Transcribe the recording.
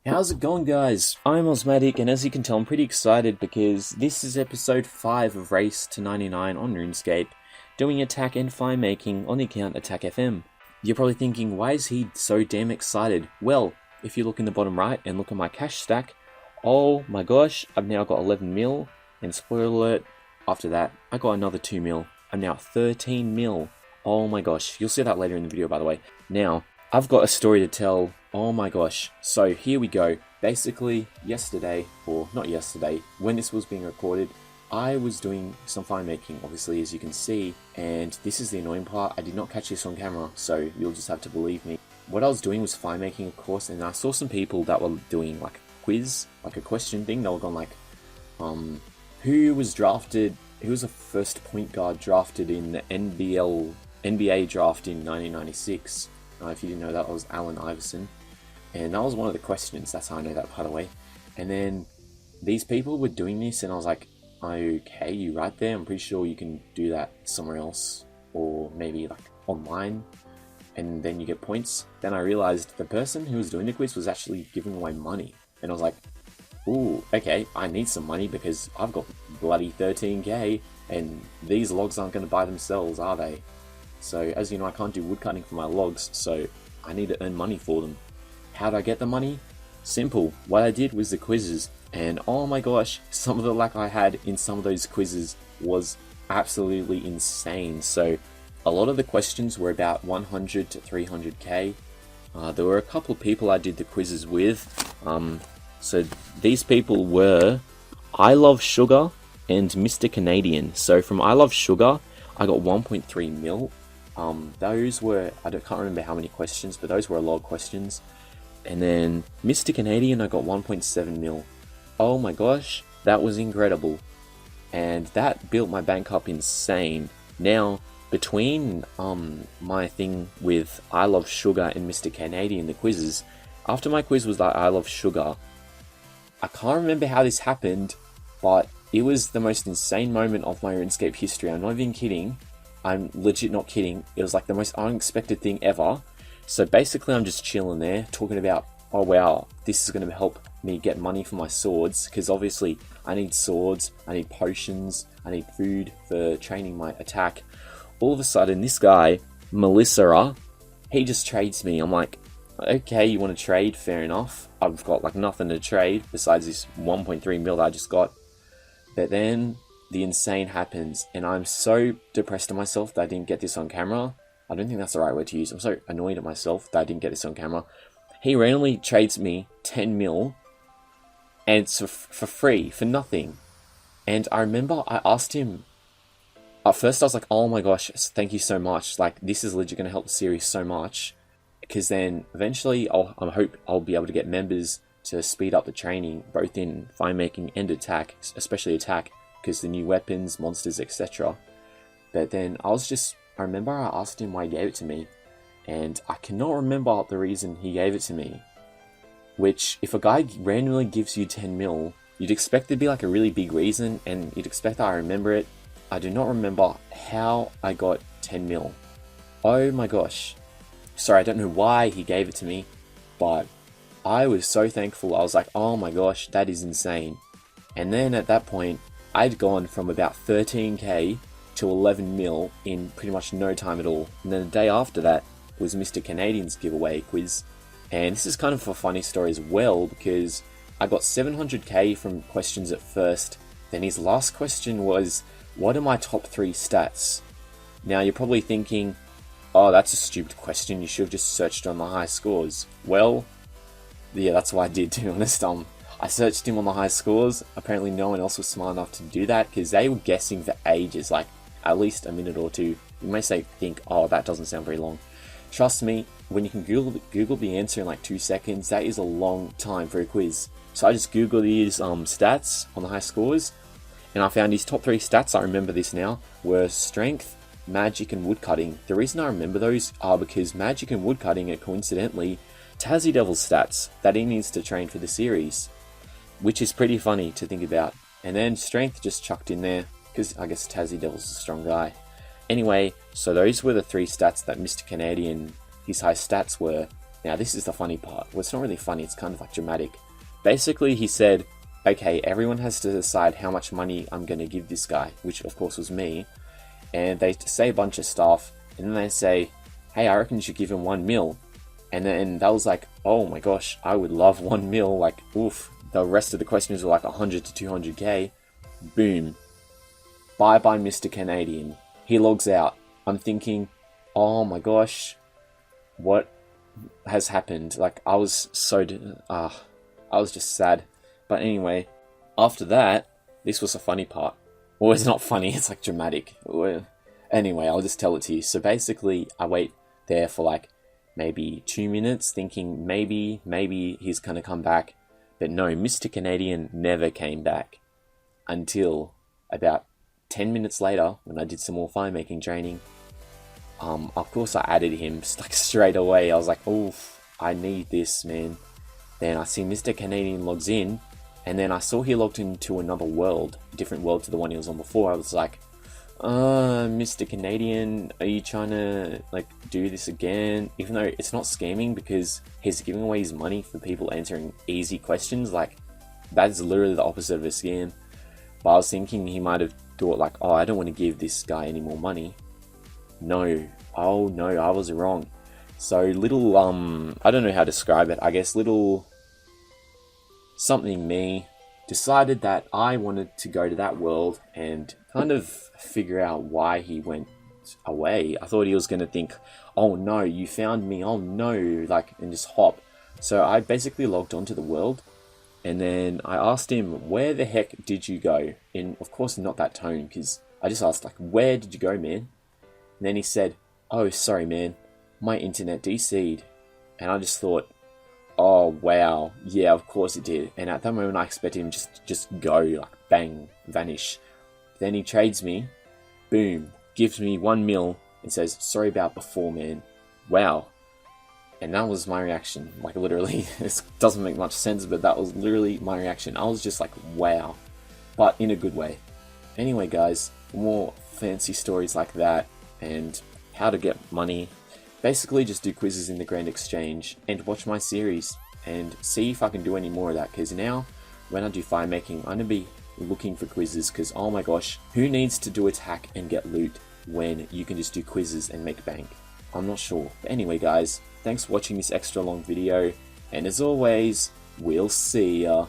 How's it going, guys? I'm Osmattic, and as you can tell, I'm pretty excited because this is episode 5 of Race to 99 on Runescape, doing attack and fire making on the account Attack FM. You're probably thinking, why is he so damn excited? Well, if you look in the bottom right and look at my cash stack, oh my gosh, I've now got 11 mil, and spoiler alert, after that, I got another 2 mil. I'm now 13 mil. Oh my gosh, you'll see that later in the video, by the way. Now, I've got a story to tell. Oh my gosh. So here we go. Basically, yesterday, or not yesterday, when this was being recorded, I was doing some fire making, obviously, as you can see, and this is the annoying part. I did not catch this on camera, so you'll just have to believe me. What I was doing was fire making, of course, and I saw some people that were doing like a quiz, like a question thing. They were going like, who was the first point guard drafted in the NBA draft in 1996? If you didn't know that, was Allen Iverson. And that was one of the questions. That's how I know that, by the way. And then these people were doing this, and I was like, okay, you right there. I'm pretty sure you can do that somewhere else, or maybe like online, and then you get points. Then I realized the person who was doing the quiz was actually giving away money. And I was like, ooh, okay, I need some money because I've got bloody 13k, and these logs aren't going to buy themselves, are they? So, as you know, I can't do woodcutting for my logs, so I need to earn money for them. How do I get the money? Simple. What I did was the quizzes, and oh my gosh, some of the luck I had in some of those quizzes was absolutely insane. So, a lot of the questions were about 100 to 300k. There were a couple of people I did the quizzes with. So, these people were I Love Sugar and Mr. Canadian. So, from I Love Sugar, I got 1.3 mil. Those were, can't remember how many questions, but those were a lot of questions. And then Mr. Canadian, I got 1.7 mil. Oh my gosh, that was incredible. And that built my bank up insane. Now, between my thing with I Love Sugar and Mr. Canadian, the quizzes, after my quiz was like I Love Sugar, I can't remember how this happened, but it was the most insane moment of my RuneScape history. I'm not even kidding. I'm legit not kidding. It was like the most unexpected thing ever. So basically I'm just chilling there talking about, oh wow, this is going to help me get money for my swords, because obviously I need swords, I need potions, I need food for training my attack. All of a sudden this guy, Melissa, he just trades me. I'm like, okay, you want to trade? Fair enough. I've got like nothing to trade besides this 1.3 mil that I just got. But then the insane happens, and I'm so depressed at myself that I didn't get this on camera. I don't think that's the right word to use. I'm so annoyed at myself that I didn't get this on camera. He randomly trades me 10 mil, and it's for free, for nothing. And I remember I asked him, at first I was like, oh my gosh, thank you so much. Like, this is legit going to help the series so much. Because then eventually I hope I'll be able to get members to speed up the training, both in fire making and attack, especially attack, because the new weapons, monsters, etc. But then I remember I asked him why he gave it to me, and I cannot remember the reason he gave it to me. Which, if a guy randomly gives you 10 mil, you'd expect it to be like a really big reason, and you'd expect that I remember it. I do not remember how I got 10 mil. Oh my gosh. Sorry, I don't know why he gave it to me, but I was so thankful. I was like, oh my gosh, that is insane. And then at that point, I'd gone from about 13k to 11 mil in pretty much no time at all. And then the day after that was Mr. Canadian's giveaway quiz. And this is kind of a funny story as well, because I got 700k from questions at first. Then his last question was, what are my top 3 stats? Now you're probably thinking, oh, that's a stupid question. You should have just searched on the high scores. Well, yeah, that's what I did, to be honest. I searched him on the high scores. Apparently no one else was smart enough to do that, because they were guessing for ages, like at least a minute or two. You may think, oh, that doesn't sound very long. Trust me, when you can Google the answer in like 2 seconds, that is a long time for a quiz. So I just Googled his stats on the high scores, and I found his top 3 stats, I remember this now, were strength, magic, and woodcutting. The reason I remember those are because magic and woodcutting are coincidentally Tassie Devil's stats that he needs to train for the series, which is pretty funny to think about. And then strength just chucked in there, because I guess Tassie Devil's a strong guy. Anyway, so those were the 3 stats that Mr. Canadian, his high stats were. Now this is the funny part. Well, it's not really funny, it's kind of like dramatic. Basically he said, okay, everyone has to decide how much money I'm going to give this guy, which of course was me. And they say a bunch of stuff, and then they say, hey, I reckon you should give him 1 mil. And then that was like, oh my gosh, I would love 1 mil, like, oof. The rest of the questions were like 100 to 200k. Boom. Bye bye, Mr. Canadian. He logs out. I'm thinking, oh my gosh, what has happened? Like, I was so, I was just sad. But anyway, after that, this was the funny part. Well, it's not funny, it's like dramatic. Anyway, I'll just tell it to you. So basically, I wait there for like maybe 2 minutes, thinking maybe he's gonna come back. But no, Mr. Canadian never came back until about 10 minutes later, when I did some more fire making training. Of course I added him like straight away. I was like, oof, I need this, man. Then I see Mr. Canadian logs in, and then I saw he logged into another world, a different world to the one he was on before. I was like, Mr. Canadian, are you trying to like do this again? Even though it's not scamming, because he's giving away his money for people answering easy questions. Like, that's literally the opposite of a scam. But I was thinking he might have thought like, oh, I don't want to give this guy any more money. No, oh no, I was wrong. So little, I don't know how to describe it. I guess little something me decided that I wanted to go to that world and kind of figure out why he went away. I thought he was going to think, oh no, you found me, oh no, like, and just hop. So I basically logged onto the world, and then I asked him, where the heck did you go? In, of course, not that tone, because I just asked, like, where did you go, man? And then he said, oh, sorry, man, my internet DC'd. And I just thought, oh wow, yeah, of course it did. And at that moment I expected him just go, like bang, vanish. Then he trades me, boom, gives me 1 mil and says, sorry about before, man. Wow. And that was my reaction. Like, literally, this doesn't make much sense, but that was literally my reaction. I was just like, wow. But in a good way. Anyway, guys, more fancy stories like that and how to get money. Basically, just do quizzes in the Grand Exchange and watch my series and see if I can do any more of that, because now when I do fire making, I'm going to be looking for quizzes, because oh my gosh, who needs to do attack and get loot when you can just do quizzes and make bank? I'm not sure. But anyway, guys, thanks for watching this extra long video, and as always, we'll see ya.